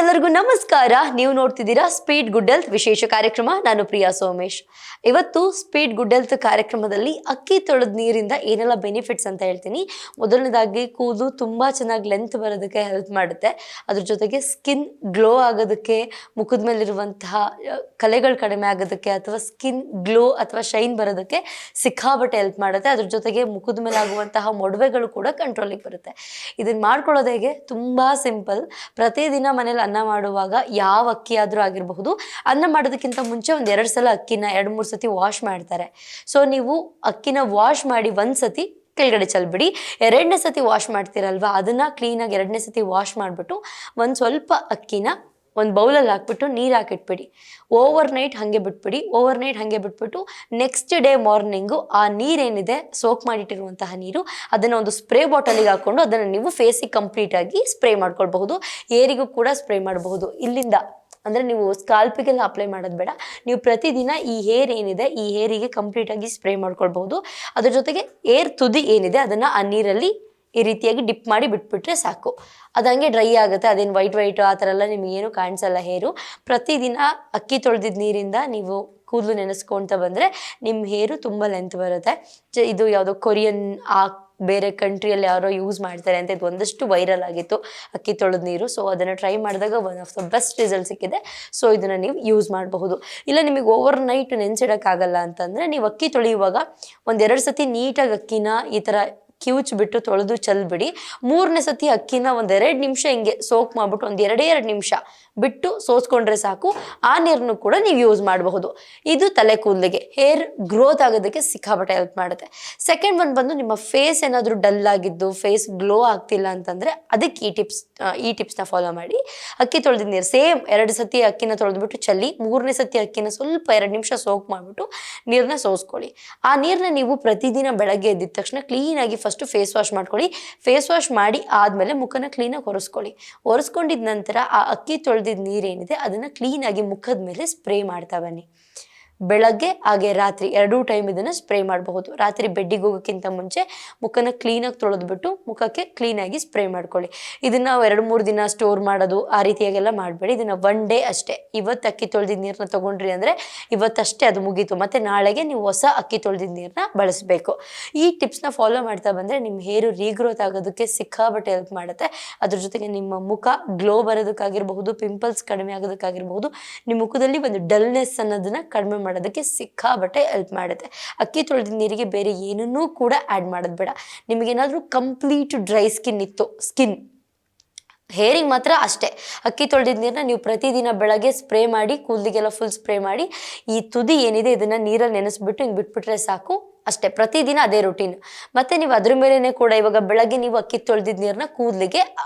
ಎಲ್ಲರಿಗೂ ನಮಸ್ಕಾರ. ನೀವು ನೋಡ್ತಿದ್ದೀರಾ ಸ್ಪೀಡ್ ಗುಡ್ ಹೆಲ್ತ್ ವಿಶೇಷ ಕಾರ್ಯಕ್ರಮ. ನಾನು ಪ್ರಿಯಾ ಸೋಮೇಶ್. ಇವತ್ತು ಸ್ಪೀಡ್ ಗುಡ್ ಹೆಲ್ತ್ ಕಾರ್ಯಕ್ರಮದಲ್ಲಿ ಅಕ್ಕಿ ತೊಳೆದ ನೀರಿಂದ ಏನೆಲ್ಲ ಬೆನಿಫಿಟ್ಸ್ ಅಂತ ಹೇಳ್ತೀನಿ. ಮೊದಲನೇದಾಗಿ ಕೂದಲು ತುಂಬ ಚೆನ್ನಾಗಿ ಲೆಂತ್ ಬರೋದಕ್ಕೆ ಹೆಲ್ಪ್ ಮಾಡುತ್ತೆ. ಅದ್ರ ಜೊತೆಗೆ ಸ್ಕಿನ್ ಗ್ಲೋ ಆಗೋದಕ್ಕೆ, ಮುಖದ ಮೇಲಿರುವಂತಹ ಕಲೆಗಳು ಕಡಿಮೆ ಆಗೋದಕ್ಕೆ ಅಥವಾ ಸ್ಕಿನ್ ಗ್ಲೋ ಅಥವಾ ಶೈನ್ ಬರೋದಕ್ಕೆ ಸಿಕ್ಕಾಬಟ್ಟೆ ಹೆಲ್ಪ್ ಮಾಡುತ್ತೆ. ಅದ್ರ ಜೊತೆಗೆ ಮುಖದ ಮೇಲೆ ಆಗುವಂತಹ ಮೊಡವೆಗಳು ಕೂಡ ಕಂಟ್ರೋಲಿಗೆ ಬರುತ್ತೆ. ಇದನ್ನು ಮಾಡ್ಕೊಳ್ಳೋದು ಹೇಗೆ? ತುಂಬ ಸಿಂಪಲ್. ಪ್ರತಿದಿನ ಮನೇಲಿ ಅನ್ನ ಮಾಡುವಾಗ ಯಾವ ಅಕ್ಕಿ ಆದರೂ ಆಗಿರಬಹುದು, ಅನ್ನ ಮಾಡೋದಕ್ಕಿಂತ ಮುಂಚೆ ಒಂದು 2 ಸಲ ಅಕ್ಕಿನ 2-3 ಸತಿ ವಾಶ್ ಮಾಡ್ತಾರೆ. ಸೊ ನೀವು ಅಕ್ಕಿನ ವಾಶ್ ಮಾಡಿ ಒಂದು ಸತಿ ಕೆಳಗಡೆ ಚೆಲ್ಬಿಡಿ. 2ನೇ ಸತಿ ವಾಶ್ ಮಾಡ್ತೀರಲ್ವಾ, ಅದನ್ನು ಕ್ಲೀನಾಗಿ 2ನೇ ಸತಿ ವಾಶ್ ಮಾಡಿಬಿಟ್ಟು ಒಂದು ಸ್ವಲ್ಪ ಅಕ್ಕಿನ ಒಂದು ಬೌಲಲ್ಲಿ ಹಾಕ್ಬಿಟ್ಟು ನೀರು ಹಾಕಿಟ್ಬಿಡಿ. ಓವರ್ ನೈಟ್ ಹಾಗೆ ಬಿಟ್ಬಿಟ್ಟು ನೆಕ್ಸ್ಟ್ ಡೇ ಮಾರ್ನಿಂಗು ಆ ನೀರೇನಿದೆ, ಸೋಕ್ ಮಾಡಿಟ್ಟಿರುವಂತಹ ನೀರು, ಅದನ್ನು ಒಂದು ಸ್ಪ್ರೇ ಬಾಟಲಿಗೆ ಹಾಕ್ಕೊಂಡು ಅದನ್ನು ನೀವು ಫೇಸಿಗೆ ಕಂಪ್ಲೀಟಾಗಿ ಸ್ಪ್ರೇ ಮಾಡ್ಕೊಳ್ಬಹುದು. ಏರಿಗೂ ಕೂಡ ಸ್ಪ್ರೇ ಮಾಡಬಹುದು. ಇಲ್ಲಿಂದ ಅಂದರೆ ನೀವು ಸ್ಕಾಲ್ಪಿಗೆಲ್ಲ ಅಪ್ಲೈ ಮಾಡೋದು ಬೇಡ. ನೀವು ಪ್ರತಿದಿನ ಈ ಹೇರ್ ಏನಿದೆ, ಈ ಹೇರಿಗೆ ಕಂಪ್ಲೀಟಾಗಿ ಸ್ಪ್ರೇ ಮಾಡ್ಕೊಳ್ಬಹುದು. ಅದ್ರ ಜೊತೆಗೆ ಏರ್ ತುದಿ ಏನಿದೆ ಅದನ್ನು ಆ ನೀರಲ್ಲಿ ಈ ರೀತಿಯಾಗಿ ಡಿಪ್ ಮಾಡಿ ಬಿಟ್ಬಿಟ್ರೆ ಸಾಕು. ಅದು ಹಂಗೆ ಡ್ರೈ ಆಗುತ್ತೆ. ಅದೇನು ವೈಟ್ ಆ ಥರ ಎಲ್ಲ ನಿಮಗೇನು ಕಾಣಿಸಲ್ಲ ಹೇರು. ಪ್ರತಿದಿನ ಅಕ್ಕಿ ತೊಳೆದಿದ್ದ ನೀರಿಂದ ನೀವು ಕೂದಲು ನೆನೆಸ್ಕೊಳ್ತಾ ಬಂದರೆ ನಿಮ್ಮ ಹೇರು ತುಂಬ ಲೆಂತ್ ಬರುತ್ತೆ. ಇದು ಯಾವುದೋ ಕೊರಿಯನ್ ಬೇರೆ ಕಂಟ್ರಿಯಲ್ಲಿ ಯಾರೋ ಯೂಸ್ ಮಾಡ್ತಾರೆ ಅಂತ ಇದು ಒಂದಷ್ಟು ವೈರಲ್ ಆಗಿತ್ತು ಅಕ್ಕಿ ತೊಳೆದ ನೀರು. ಸೊ ಅದನ್ನು ಟ್ರೈ ಮಾಡಿದಾಗ one of the best result ಸಿಕ್ಕಿದೆ. ಸೊ ಇದನ್ನು ನೀವು ಯೂಸ್ ಮಾಡಬಹುದು. ಇಲ್ಲ ನಿಮಗೆ ಓವರ್ ನೈಟ್ ನೆನೆಸಿಡೋಕ್ಕಾಗಲ್ಲ ಅಂತಂದರೆ ನೀವು ಅಕ್ಕಿ ತೊಳೆಯುವಾಗ 1-2 ಸತಿ ನೀಟಾಗಿ ಅಕ್ಕಿನ ಈ ಥರ ಕಿವುಚ್ಬಿಟ್ಟು ತೊಳೆದು ಚೆಲ್ಬಿಡಿ. 3ನೇ ಸತಿ ಅಕ್ಕಿನ 1-2 ನಿಮಿಷ ಹಿಂಗೆ ಸೋಕ್ ಮಾಡಿಬಿಟ್ಟು 2 ನಿಮಿಷ ಬಿಟ್ಟು ಸೋಸ್ಕೊಂಡ್ರೆ ಸಾಕು. ಆ ನೀರನ್ನು ಕೂಡ ನೀವು ಯೂಸ್ ಮಾಡಬಹುದು. ಇದು ತಲೆ ಕೂದಲಿಗೆ ಹೇರ್ ಗ್ರೋತ್ ಆಗೋದಕ್ಕೆ ಸಿಕ್ಕಾಪಟ್ಟೆ ಹೆಲ್ಪ್ ಮಾಡುತ್ತೆ. ಸೆಕೆಂಡ್ ಒನ್ ಬಂದು ನಿಮ್ಮ ಫೇಸ್ ಏನಾದರೂ ಡಲ್ ಆಗಿದ್ದು, ಫೇಸ್ ಗ್ಲೋ ಆಗ್ತಿಲ್ಲ ಅಂತಂದರೆ ಅದಕ್ಕೆ ಈ ಟಿಪ್ಸ್ನ ಫಾಲೋ ಮಾಡಿ. ಅಕ್ಕಿ ತೊಳೆದಿದ್ದ ನೀರು ಸೇಮ್ 2 ಸತಿ ಅಕ್ಕಿನ ತೊಳೆದ್ಬಿಟ್ಟು ಚೆಲ್ಲಿ 3ನೇ ಸತಿ ಅಕ್ಕಿನ ಸ್ವಲ್ಪ 2 ನಿಮಿಷ ಸೋಕ್ ಮಾಡಿಬಿಟ್ಟು ನೀರನ್ನ ಸೋಸ್ಕೊಳ್ಳಿ. ಆ ನೀರನ್ನ ನೀವು ಪ್ರತಿದಿನ ಬೆಳಗ್ಗೆ ಎದ್ದಿದ ತಕ್ಷಣ ಕ್ಲೀನಾಗಿ ಫಸ್ಟು ಫೇಸ್ ವಾಶ್ ಮಾಡ್ಕೊಳ್ಳಿ. ಫೇಸ್ ವಾಶ್ ಮಾಡಿ ಆದಮೇಲೆ ಮುಖನ ಕ್ಲೀನಾಗಿ ಒರೆಸ್ಕೊಂಡಿದ ನಂತರ ಆ ಅಕ್ಕಿ ತೊಳೆದಿದ್ದ ನೀರೇನಿದೆ ಅದನ್ನು ಕ್ಲೀನಾಗಿ ಮುಖದ ಮೇಲೆ ಸ್ಪ್ರೇ ಮಾಡ್ತಾ ಬನ್ನಿ. ಬೆಳಗ್ಗೆ ಹಾಗೆ ರಾತ್ರಿ 2 ಟೈಮ್ ಇದನ್ನು ಸ್ಪ್ರೇ ಮಾಡಬಹುದು. ರಾತ್ರಿ ಬೆಡ್ಡಿಗೆ ಹೋಗೋಕ್ಕಿಂತ ಮುಂಚೆ ಮುಖನ ಕ್ಲೀನಾಗಿ ತೊಳೆದ್ಬಿಟ್ಟು ಮುಖಕ್ಕೆ ಕ್ಲೀನಾಗಿ ಸ್ಪ್ರೇ ಮಾಡ್ಕೊಳ್ಳಿ. ಇದನ್ನು 2-3 ದಿನ ಸ್ಟೋರ್ ಮಾಡೋದು ಆ ರೀತಿಯಾಗೆಲ್ಲ ಮಾಡಬೇಡಿ. ಇದನ್ನು 1 ಡೇ ಅಷ್ಟೇ. ಇವತ್ತು ಅಕ್ಕಿ ತೊಳೆದಿದ್ದ ನೀರನ್ನ ತೊಗೊಂಡ್ರಿ ಅಂದರೆ ಇವತ್ತಷ್ಟೇ ಅದು ಮುಗೀತು. ಮತ್ತು ನಾಳೆಗೆ ನೀವು ಹೊಸ ಅಕ್ಕಿ ತೊಳೆದಿದ್ದ ನೀರನ್ನ ಬಳಸಬೇಕು. ಈ ಟಿಪ್ಸ್ನ ಫಾಲೋ ಮಾಡ್ತಾ ಬಂದರೆ ನಿಮ್ಮ ಹೇರು ರೀಗ್ರೋತ್ ಆಗೋದಕ್ಕೆ ಸಿಕ್ಕಾಬಟ್ಟೆ ಹೆಲ್ಪ್ ಮಾಡುತ್ತೆ. ಅದ್ರ ಜೊತೆಗೆ ನಿಮ್ಮ ಮುಖ ಗ್ಲೋ ಬರೋದಕ್ಕಾಗಿರಬಹುದು, ಪಿಂಪಲ್ಸ್ ಕಡಿಮೆ ಆಗೋದಕ್ಕಾಗಿರಬಹುದು, ನಿಮ್ಮ ಮುಖದಲ್ಲಿ ಒಂದು ಡಲ್ನೆಸ್ ಅನ್ನೋದನ್ನ ಕಡಿಮೆ ಮಾಡೋದಕ್ಕೆ ಸಿಕ್ಕಾಬಟ್ಟೆ ಹೆಲ್ಪ್ ಮಾಡುತ್ತೆ. ಅಕ್ಕಿ ತೊಳೆದ ನೀರಿಗೆ ಬೇರೆ ಏನನ್ನೂ ಕೂಡ ಆ್ಯಡ್ ಮಾಡೋದು ಬೇಡ. ನಿಮಗೇನಾದರೂ ಕಂಪ್ಲೀಟ್ ಡ್ರೈ ಸ್ಕಿನ್ ಹೇರಿಗೆ ಮಾತ್ರ ಅಷ್ಟೇ. ಅಕ್ಕಿ ತೊಳೆದಿದ್ದ ನೀರನ್ನ ನೀವು ಪ್ರತಿದಿನ ಬೆಳಗ್ಗೆ ಸ್ಪ್ರೇ ಮಾಡಿ, ಕೂದಲಿಗೆಲ್ಲ ಫುಲ್ ಸ್ಪ್ರೇ ಮಾಡಿ, ಈ ತುದಿ ಏನಿದೆ ಇದನ್ನು ನೀರಲ್ಲಿ ನೆನೆಸ್ಬಿಟ್ಟು ಹಿಂಗೆ ಬಿಟ್ಬಿಟ್ರೆ ಸಾಕು. ಅಷ್ಟೇ, ಪ್ರತಿದಿನ ಅದೇ ರೂಟೀನ್. ಮತ್ತು ನೀವು ಅದ್ರ ಮೇಲೇ ಕೂಡ ಇವಾಗ ಬೆಳಗ್ಗೆ ನೀವು ಅಕ್ಕಿ ತೊಳೆದಿದ್ದ ನೀರನ್ನ ಕೂದಲಿಗೆ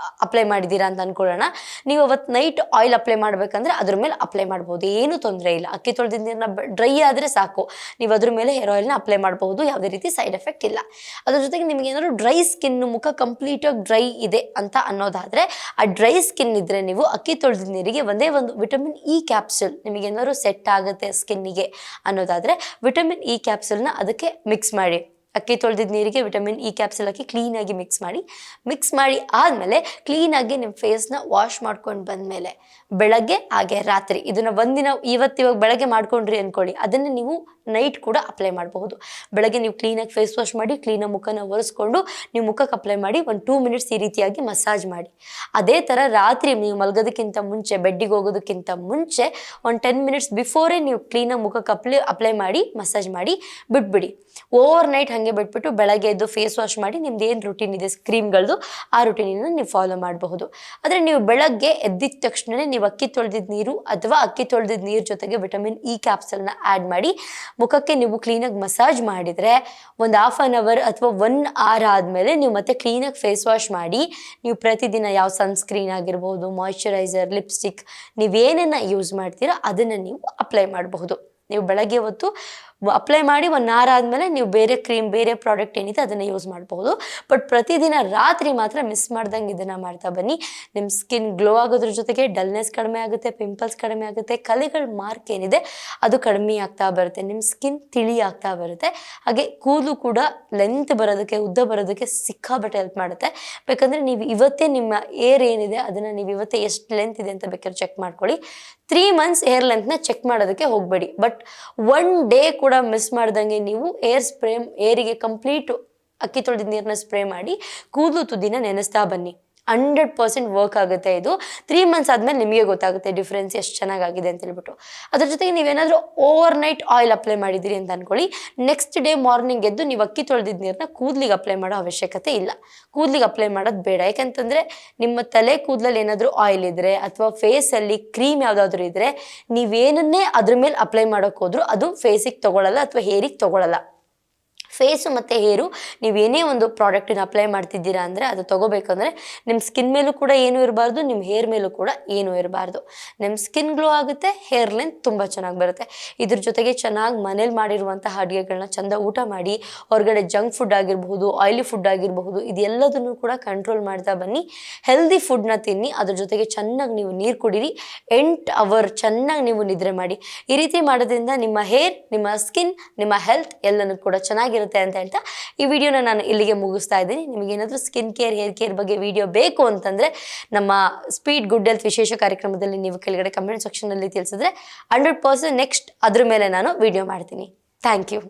ಅಪ್ಲೈ ಮಾಡಿದ್ದೀರಾ ಅಂತ ಅಂದ್ಕೊಳ್ಳೋಣ. ನೀವು ಅವತ್ತು ನೈಟ್ ಆಯಿಲ್ ಅಪ್ಲೈ ಮಾಡಬೇಕಂದ್ರೆ ಅದ್ರ ಮೇಲೆ ಅಪ್ಲೈ ಮಾಡ್ಬೋದು, ಏನೂ ತೊಂದರೆ ಇಲ್ಲ. ಅಕ್ಕಿ ತೊಳೆದಿದ್ದ ನೀರನ್ನ ಡ್ರೈ ಆದರೆ ಸಾಕು, ನೀವು ಅದ್ರ ಮೇಲೆ ಹೇರ್ ಆಯಿಲ್ನ ಅಪ್ಲೈ ಮಾಡ್ಬೋದು. ಯಾವುದೇ ರೀತಿ ಸೈಡ್ ಎಫೆಕ್ಟ್ ಇಲ್ಲ. ಅದ್ರ ಜೊತೆಗೆ ನಿಮಗೆ ಏನಾದರೂ ಡ್ರೈ ಸ್ಕಿನ್ನು, ಮುಖ ಕಂಪ್ಲೀಟಾಗಿ ಡ್ರೈ ಇದೆ ಅಂತ ಅನ್ನೋದಾದರೆ, ಆ ಡ್ರೈ ಸ್ಕಿನ್ ಇದ್ದರೆ ನೀವು ಅಕ್ಕಿ ತೊಳೆದಿದ್ದ ನೀರಿಗೆ ಒಂದೇ ಒಂದು ವಿಟಮಿನ್ ಇ ಕ್ಯಾಪ್ಸೂಲ್, ನಿಮಗೇನಾದ್ರು ಸೆಟ್ ಆಗುತ್ತೆ ಸ್ಕಿನ್ನಿಗೆ ಅನ್ನೋದಾದರೆ ವಿಟಮಿನ್ ಇ ಕ್ಯಾಪ್ಸೂಲ್ನ ಅದಕ್ಕೆ ಮಿಕ್ಸ್ ಮಾಡಿ. ಅಕ್ಕಿ ತೊಳೆದಿದ್ದ ನೀರಿಗೆ ವಿಟಮಿನ್ ಇ ಕ್ಯಾಪ್ಸೂಲ್ ಹಾಕಿ ಕ್ಲೀನಾಗಿ ಮಿಕ್ಸ್ ಮಾಡಿ ಆದಮೇಲೆ ಕ್ಲೀನಾಗಿ ನಿಮ್ಮ ಫೇಸ್ನ ವಾಶ್ ಮಾಡ್ಕೊಂಡು ಬಂದಮೇಲೆ ಬೆಳಗ್ಗೆ ಹಾಗೆ ರಾತ್ರಿ ಇದನ್ನು ಒಂದಿನ ಇವಾಗ ಬೆಳಗ್ಗೆ ಮಾಡ್ಕೊಂಡ್ರಿ ಅಂದ್ಕೊಳ್ಳಿ, ಅದನ್ನು ನೀವು ನೈಟ್ ಕೂಡ ಅಪ್ಲೈ ಮಾಡಬಹುದು. ಬೆಳಗ್ಗೆ ನೀವು ಕ್ಲೀನಾಗಿ ಫೇಸ್ ವಾಶ್ ಮಾಡಿ, ಕ್ಲೀನಾಗಿ ಮುಖನ ಒರೆಸ್ಕೊಂಡು ನೀವು ಮುಖಕ್ಕೆ ಅಪ್ಲೈ ಮಾಡಿ 1-2 ಮಿನಿಟ್ಸ್ ಈ ರೀತಿಯಾಗಿ ಮಸಾಜ್ ಮಾಡಿ. ಅದೇ ಥರ ರಾತ್ರಿ ನೀವು ಮಲಗೋದಕ್ಕಿಂತ ಮುಂಚೆ, ಬೆಡ್ಡಿಗೆ ಹೋಗೋದಕ್ಕಿಂತ ಮುಂಚೆ 10 ಮಿನಿಟ್ಸ್ ಬಿಫೋರೇ ನೀವು ಕ್ಲೀನಾಗಿ ಮುಖಕ್ಕೆ ಅಪ್ಲೈ ಮಾಡಿ ಮಸಾಜ್ ಮಾಡಿ ಬಿಟ್ಬಿಡಿ. ಓವರ್ ನೈಟ್ ಹಾಗೆ ಬಿಟ್ಬಿಟ್ಟು ಬೆಳಗ್ಗೆ ಎದ್ದು ಫೇಸ್ ವಾಶ್ ಮಾಡಿ ನಿಮ್ದು ಏನು ರೂಟೀನ್ ಇದೆ ಸ್ಕ್ರೀಮ್ಗಳದ್ದು ಆ ರೂಟೀನನ್ನು ನೀವು ಫಾಲೋ ಮಾಡಬಹುದು. ಆದರೆ ನೀವು ಬೆಳಗ್ಗೆ ಎದ್ದಿದ ತಕ್ಷಣವೇ ನೀವು ಅಕ್ಕಿ ತೊಳೆದಿದ್ದ ನೀರು ಅಥವಾ ಅಕ್ಕಿ ತೊಳೆದಿದ್ದ ನೀರು ಜೊತೆಗೆ ವಿಟಮಿನ್ ಇ ಕ್ಯಾಪ್ಸೂಲ್ನ ಆ್ಯಡ್ ಮಾಡಿ ಮುಖಕ್ಕೆ ನೀವು ಕ್ಲೀನಾಗಿ ಮಸಾಜ್ ಮಾಡಿದರೆ ಒಂದು 1/2 ಅವರ್ ಅಥವಾ 1 ಅವರ್ ಆದಮೇಲೆ ನೀವು ಮತ್ತೆ ಕ್ಲೀನಾಗಿ ಫೇಸ್ ವಾಶ್ ಮಾಡಿ ನೀವು ಪ್ರತಿದಿನ ಯಾವ ಸನ್ಸ್ಕ್ರೀನ್ ಆಗಿರ್ಬೋದು, ಮಾಯ್ಶ್ಚರೈಸರ್, ಲಿಪ್ಸ್ಟಿಕ್ ನೀವೇನನ್ನು ಯೂಸ್ ಮಾಡ್ತೀರೋ ಅದನ್ನು ನೀವು ಅಪ್ಲೈ ಮಾಡಬಹುದು. ನೀವು ಬೆಳಗ್ಗೆ ಹೊತ್ತು ಅಪ್ಲೈ ಮಾಡಿ 1 hour ಆದಮೇಲೆ ನೀವು ಬೇರೆ ಕ್ರೀಮ್ ಬೇರೆ ಪ್ರಾಡಕ್ಟ್ ಏನಿದೆ ಅದನ್ನು ಯೂಸ್ ಮಾಡಬಹುದು. ಬಟ್ ಪ್ರತಿದಿನ ರಾತ್ರಿ ಮಾತ್ರ ಮಿಸ್ ಮಾಡ್ದಂಗೆ ಇದನ್ನು ಮಾಡ್ತಾ ಬನ್ನಿ. ನಿಮ್ಮ ಸ್ಕಿನ್ ಗ್ಲೋ ಆಗೋದ್ರ ಜೊತೆಗೆ ಡಲ್ನೆಸ್ ಕಡಿಮೆ ಆಗುತ್ತೆ, ಪಿಂಪಲ್ಸ್ ಕಡಿಮೆ ಆಗುತ್ತೆ, ಕಲೆಗಳ ಮಾರ್ಕ್ ಏನಿದೆ ಅದು ಕಡಿಮೆ ಆಗ್ತಾ ಬರುತ್ತೆ, ನಿಮ್ಮ ಸ್ಕಿನ್ ತಿಳಿ ಆಗ್ತಾ ಬರುತ್ತೆ. ಹಾಗೆ ಕೂದಲು ಕೂಡ ಲೆಂತ್ ಬರೋದಕ್ಕೆ, ಉದ್ದ ಬರೋದಕ್ಕೆ ಸಿಕ್ಕಾಬಟ್ಟೆ ಹೆಲ್ಪ್ ಮಾಡುತ್ತೆ. ಬೇಕಂದರೆ ನೀವು ಇವತ್ತೇ ನಿಮ್ಮ ಏರ್ ಏನಿದೆ ಅದನ್ನು ನೀವು ಇವತ್ತೇ ಎಷ್ಟು ಲೆಂತ್ ಇದೆ ಅಂತ ಬೇಕಾದ್ರೆ ಚೆಕ್ ಮಾಡ್ಕೊಳ್ಳಿ. 3 months ಹೇರ್ ಲೆಂತ್ನ ಚೆಕ್ ಮಾಡೋದಕ್ಕೆ ಹೋಗಬೇಡಿ. ಬಟ್ 1 day ಕೂಡ ಮಿಸ್ ಮಾಡ್ದಂಗೆ ನೀವು ಏರಿಗೆ ಕಂಪ್ಲೀಟ್ ಅಕ್ಕಿ ತೊಳೆದ ನೀರನ್ನ ಸ್ಪ್ರೇ ಮಾಡಿ ಕೂದಲು ತುದಿನ ನೆನೆಸ್ತಾ ಬನ್ನಿ. 100% ವರ್ಕ್ ಆಗುತ್ತೆ ಇದು. 3 months ಆದಮೇಲೆ ನಿಮಗೆ ಗೊತ್ತಾಗುತ್ತೆ ಡಿಫ್ರೆನ್ಸ್ ಎಷ್ಟು ಚೆನ್ನಾಗಿದೆ ಅಂತ ಹೇಳ್ಬಿಟ್ಟು. ಅದ್ರ ಜೊತೆಗೆ ನೀವೇನಾದರೂ ಓವರ್ ನೈಟ್ ಆಯಿಲ್ ಅಪ್ಲೈ ಮಾಡಿದ್ದೀರಿ ಅಂತ ಅಂದ್ಕೊಳ್ಳಿ, ನೆಕ್ಸ್ಟ್ ಡೇ ಮಾರ್ನಿಂಗ್ ಎದ್ದು ನೀವು ಅಕ್ಕಿ ತೊಳೆದಿದ್ದ ನೀರನ್ನ ಕೂದಲಿಗೆ ಅಪ್ಲೈ ಮಾಡೋ ಅವಶ್ಯಕತೆ ಇಲ್ಲ. ಕೂದಲಿಗೆ ಅಪ್ಲೈ ಮಾಡೋದು ಬೇಡ. ಯಾಕಂತಂದರೆ ನಿಮ್ಮ ತಲೆ ಕೂದಲಲ್ಲಿ ಏನಾದರೂ ಆಯಿಲ್ ಇದ್ದರೆ ಅಥವಾ ಫೇಸಲ್ಲಿ ಕ್ರೀಮ್ ಯಾವುದಾದ್ರೂ ಇದ್ದರೆ ನೀವೇನನ್ನೇ ಅದ್ರ ಮೇಲೆ ಅಪ್ಲೈ ಮಾಡೋಕ್ಕೆ ಹೋದ್ರೂ ಅದು ಫೇಸಿಗೆ ತೊಗೊಳ್ಳಲ್ಲ ಅಥವಾ ಹೇರಿಗೆ ತೊಗೊಳ್ಳಲ್ಲ. ಫೇಸು ಮತ್ತು ಹೇರು ನೀವೇನೇ ಒಂದು ಪ್ರಾಡಕ್ಟನ್ನು ಅಪ್ಲೈ ಮಾಡ್ತಿದ್ದೀರಾ ಅಂದರೆ ಅದು ತೊಗೋಬೇಕಂದ್ರೆ ನಿಮ್ಮ ಸ್ಕಿನ್ ಮೇಲೂ ಕೂಡ ಏನೂ ಇರಬಾರ್ದು, ನಿಮ್ಮ ಹೇರ್ ಮೇಲೂ ಕೂಡ ಏನೂ ಇರಬಾರ್ದು. ನಿಮ್ಮ ಸ್ಕಿನ್ ಗ್ಲೋ ಆಗುತ್ತೆ, ಹೇರ್ ಲೆಂತ್ ತುಂಬ ಚೆನ್ನಾಗಿ ಬರುತ್ತೆ. ಇದ್ರ ಜೊತೆಗೆ ಚೆನ್ನಾಗಿ ಮನೇಲಿ ಮಾಡಿರುವಂತಹ ಅಡುಗೆಗಳನ್ನ ಚೆಂದ ಊಟ ಮಾಡಿ, ಹೊರಗಡೆ ಜಂಕ್ ಫುಡ್ ಆಗಿರಬಹುದು, ಆಯಿಲಿ ಫುಡ್ ಆಗಿರಬಹುದು, ಇದೆಲ್ಲದನ್ನು ಕೂಡ ಕಂಟ್ರೋಲ್ ಮಾಡ್ತಾ ಬನ್ನಿ. ಹೆಲ್ದಿ ಫುಡ್ನ ತಿನ್ನಿ, ಅದ್ರ ಜೊತೆಗೆ ಚೆನ್ನಾಗಿ ನೀವು ನೀರು ಕುಡೀರಿ, 8 hours ಚೆನ್ನಾಗಿ ನೀವು ನಿದ್ರೆ ಮಾಡಿ. ಈ ರೀತಿ ಮಾಡೋದ್ರಿಂದ ನಿಮ್ಮ ಹೇರ್, ನಿಮ್ಮ ಸ್ಕಿನ್, ನಿಮ್ಮ ಹೆಲ್ತ್ ಎಲ್ಲನೂ ಕೂಡ ಚೆನ್ನಾಗಿರುತ್ತೆ ಅಂತ ಹೇಳ್ತಾ ಈ ವಿಡಿಯೋನ ನಾನು ಇಲ್ಲಿಗೆ ಮುಗಿಸ್ತಾ ಇದ್ದೀನಿ. ನಿಮಗೇನಾದರೂ ಸ್ಕಿನ್ ಕೇರ್, ಹೇರ್ ಕೇರ್ ಬಗ್ಗೆ ವಿಡಿಯೋ ಬೇಕು ಅಂತಂದರೆ ನಮ್ಮ ಸ್ಪೀಡ್ ಗುಡ್ ಹೆಲ್ತ್ ವಿಶೇಷ ಕಾರ್ಯಕ್ರಮದಲ್ಲಿ ನೀವು ಕೆಳಗಡೆ ಕಮೆಂಟ್ ಸೆಕ್ಷನಲ್ಲಿ ತಿಳಿಸಿದ್ರೆ 100% ನೆಕ್ಸ್ಟ್ ಅದ್ರ ಮೇಲೆ ನಾನು ವಿಡಿಯೋ ಮಾಡ್ತೀನಿ. Thank you.